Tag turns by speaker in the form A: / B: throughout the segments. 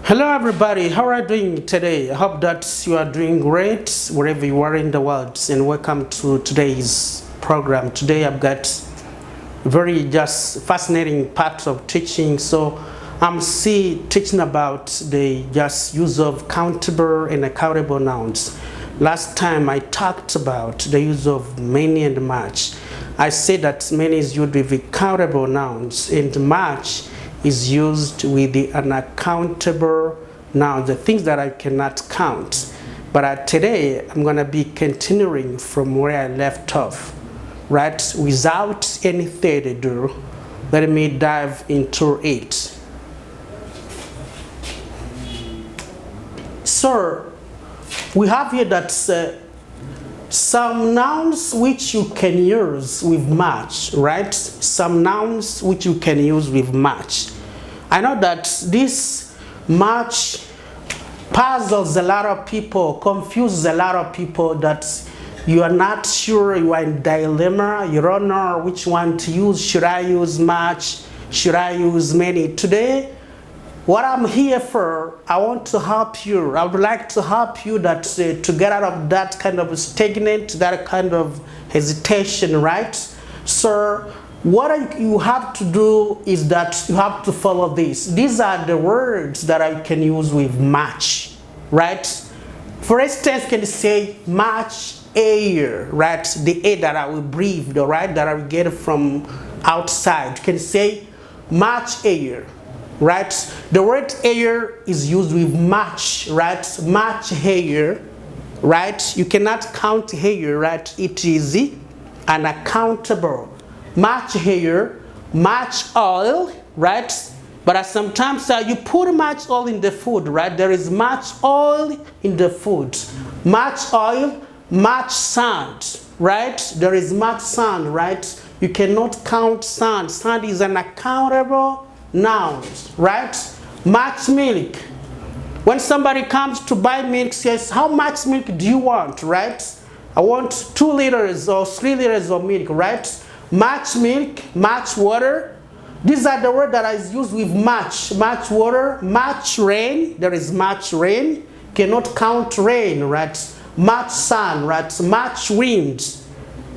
A: Hello everybody, how are you doing today? I hope that you are doing great wherever you are in the world, and welcome to today's program. Today I've got very just fascinating part of teaching. So I'm teaching about the just use of countable and accountable nouns. Last time I talked about the use of many and much. I said that many is used with countable nouns and much is used with the unaccountable nouns, the things that I cannot count. But today I'm going to be continuing from where I left off, right? Without any further ado, let me dive into it. So we have here that some nouns which you can use with much, right? Some nouns which you can use with much. I know that this much puzzles a lot of people, confuses a lot of people, that you are not sure, you are in dilemma, you don't know which one to use. Should I use much? Should I use many? Today, what I'm here for, I want to help you. I would like to help you that to get out of that kind of stagnant, that kind of hesitation, right? So what you have to do is that you have to follow this. These are the words that I can use with much, right? For instance, can you say much air, right? The air that I will breathe, right? That I will get from outside. You can say much air, right? The word air is used with much, right? Much hair, right? You cannot count hair, right? It is unaccountable. Much hair, much oil, right? But sometimes you put much oil in the food, right? There is much oil in the food. Much oil, much sand, right? There is much sand, right? You cannot count sand. Sand is an unaccountable noun, right? Much milk. When somebody comes to buy milk, says, how much milk do you want, right? I want 2 liters or 3 liters of milk, right? Much milk, much water. These are the words that is used with much. Much water, much rain. There is much rain. Cannot count rain, right? Much sun, right? Much wind.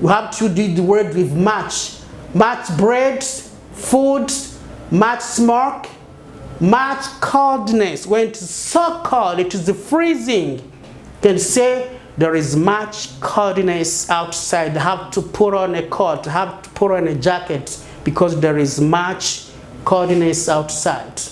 A: You have to do the word with much. Much bread, food, much smoke, much coldness. When it is so cold, it is freezing. You can say there is much coldness outside. I have to put on a coat, I have to put on a jacket because there is much coldness outside.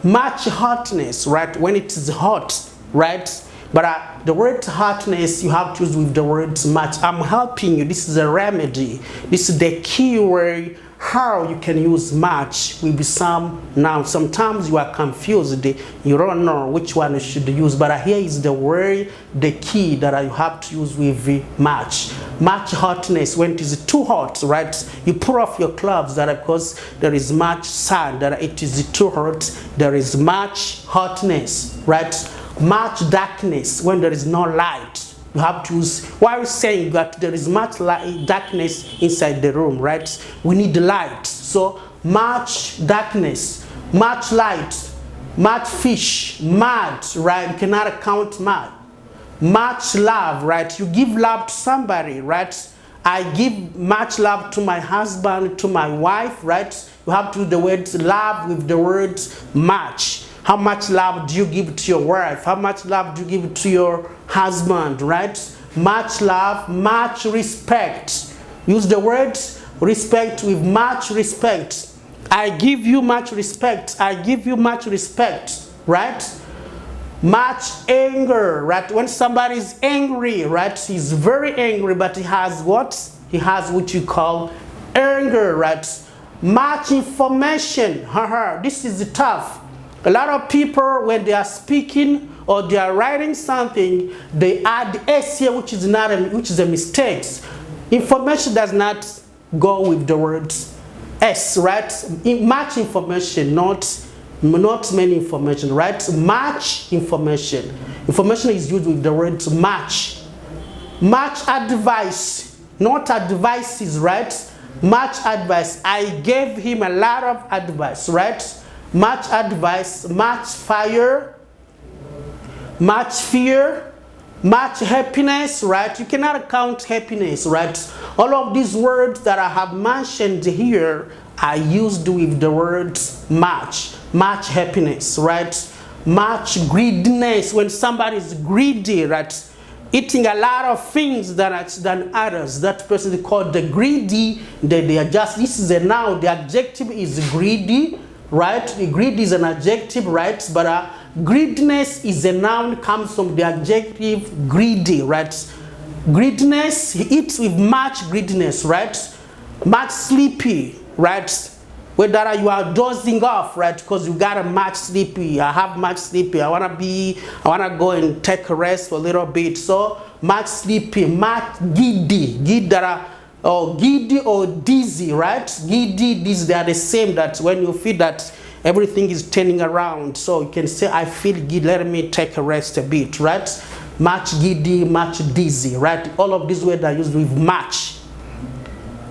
A: Much hotness, right? When it is hot, right? But the word hotness you have to use with the word much. I'm helping you. This is a remedy. This is the key word how you can use much with some nouns. Sometimes you are confused. You don't know which one you should use. But here is the word, the key that you have to use with much. Much hotness. When it is too hot, right? You pull off your clothes that because there is much sun, that it is too hot. There is much hotness, right? Much darkness. When there is no light. You have to use, why are we saying that there is much darkness inside the room, right? We need light. So much darkness, much light, much fish, mud, right? You cannot count mud. Much love, right? You give love to somebody, right? I give much love to my husband, to my wife, right? You have to do the word love with the word much. How much love do you give to your wife? How much love do you give to your husband, right? Much love, much respect. Use the word respect with much respect. I give you much respect. I give you much respect, right? Much anger, right? When somebody is angry, right? He's very angry, but he has what? He has what you call anger, right? Much information. This is tough. A lot of people, when they are speaking or they are writing something, they add S here, which is a mistake. Information does not go with the word S, right? Much information, not many information, right? Much information. Information is used with the word much. Much advice, not advices, right? Much advice. I gave him a lot of advice, right? match advice, match fire, match fear, match happiness, right? You cannot count happiness, right? All of these words that I have mentioned here are used with the words match. Match happiness, right? Match greediness, when somebody is greedy, right? Eating a lot of things than others. That person is called the greedy. They are just, this is a noun. The adjective is greedy, right? The greedy is an adjective, right? But greediness is a noun, comes from the adjective greedy, right? Greediness, he eats with much greediness, right? Much sleepy, right? Whether you are dozing off, right? Because you got a much sleepy. I have much sleepy. I wanna go and take a rest for a little bit. So much sleepy, much giddy, giddy or dizzy, right? Giddy, dizzy, they are the same. That when you feel that everything is turning around, so you can say, I feel giddy, let me take a rest a bit, right? Much giddy, much dizzy, right? All of these words are used with much.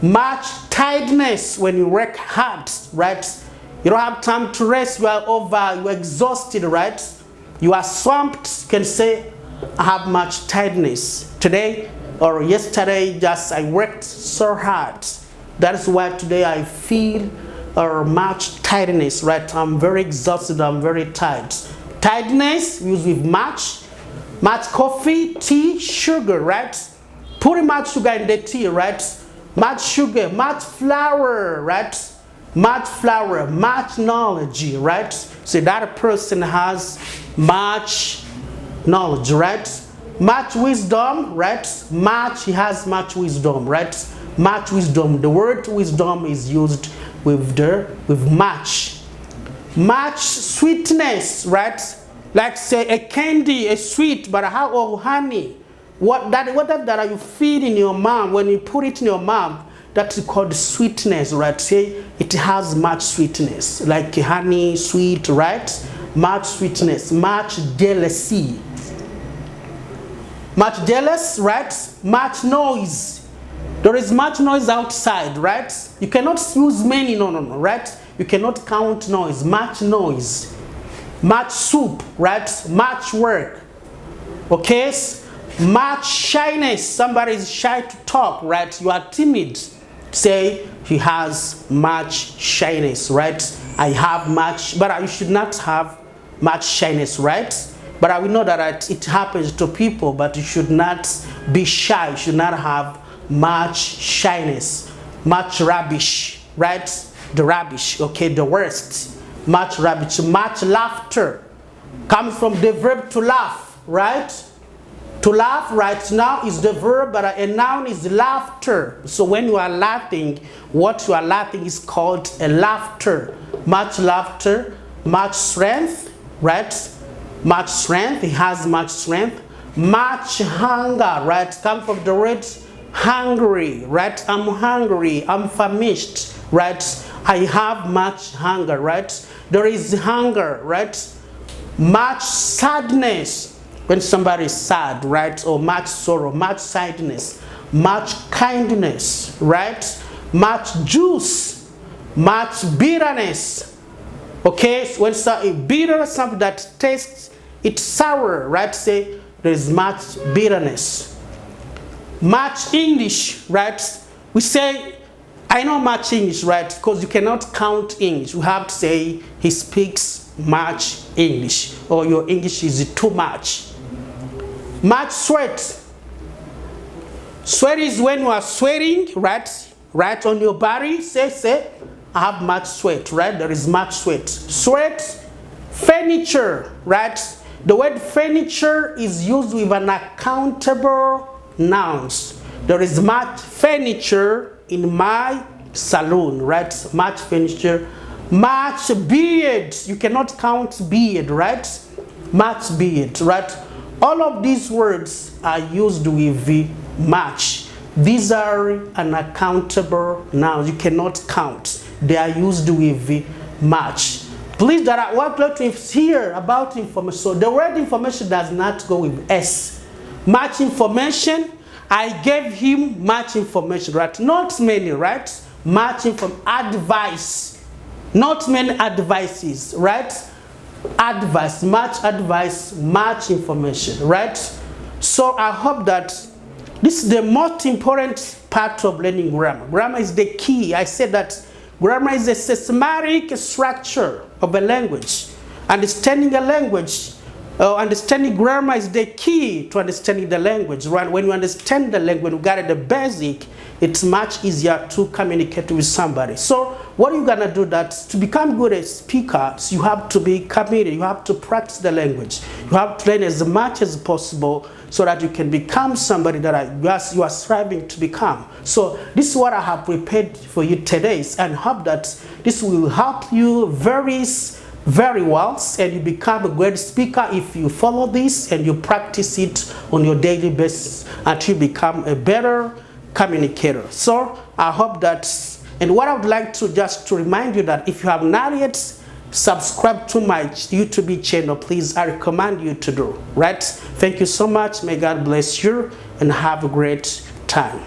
A: Much tiredness, when you work hard, right? You don't have time to rest, you are exhausted, right? You are swamped, you can say, I have much tiredness. Today or yesterday, just I worked so hard. That is why today I feel much tiredness, right? I'm very exhausted, I'm very tired. Tiredness, used with much. Much coffee, tea, sugar, right? Putting much sugar in the tea, right? Much sugar, much flour, right? Much flour, much knowledge, right? So that person has much knowledge, right? Much wisdom, right? He has much wisdom, right? Much wisdom. The word wisdom is used with much. Much sweetness, right? Like say a candy, a sweet, but how or honey? Whatever that you feed in your mouth, when you put it in your mouth, that's called sweetness, right? Say it has much sweetness, like honey, sweet, right? Much sweetness, much jealousy. Much jealous, right? Much noise. There is much noise outside, right? You cannot use many, no, right? You cannot count noise, much noise. Much soup, right? Much work. Okay? Much shyness. Somebody is shy to talk, right? You are timid. Say he has much shyness, right? I have much, but you should not have much shyness, right? But I will know that it happens to people, but you should not be shy. You should not have much shyness. Much rubbish, right? The rubbish, okay, the worst. Much rubbish. Much laughter. Comes from the verb to laugh, right? To laugh right now is the verb, but a noun is laughter. So when you are laughing, what you are laughing is called a laughter. Much laughter, much strength, right? Much strength, he has much strength. Much hunger, right? Come from the word hungry, right? I'm hungry, I'm famished, right? I have much hunger, right? There is hunger, right? Much sadness. When somebody is sad, right? Or much sorrow, much sadness, much kindness, right? Much juice, much bitterness. Okay, so when bitter, something that tastes, it's sour, right? Say there is much bitterness. Much English, right? We say, I know much English, right? Because you cannot count English. You have to say he speaks much English, or your English is too much. Much sweat. Sweat is when you are sweating, right on your body. Say, I have much sweat, right? There is much sweat. Sweat, furniture, right? The word furniture is used with an uncountable nouns. There is much furniture in my salon, right? Much furniture. Much beard. You cannot count beard, right? Much beard, right? All of these words are used with much. These are unaccountable nouns. You cannot count. They are used with much. Please, that I want to hear about information. So the word information does not go with S. Much information. I gave him much information, right? Not many, right? Much advice. Not many advices, right? Advice, much information, right? So I hope that this is the most important part of learning grammar. Grammar is the key. I said that grammar is a systematic structure of a language. Understanding a language, understanding grammar is the key to understanding the language. Right? When you understand the language, you got the basic, it's much easier to communicate with somebody. So what are you gonna do that to become good as speakers, you have to be committed, you have to practice the language. You have to learn as much as possible so that you can become somebody that you are striving to become. So this is what I have prepared for you today, and hope that this will help you very well, and you become a great speaker if you follow this and you practice it on your daily basis until you become a better communicator. So I hope that, and what I would like to just to remind you that if you have not yet subscribed to my YouTube channel, please, I recommend you to do, right? Thank you so much. May God bless you and have a great time.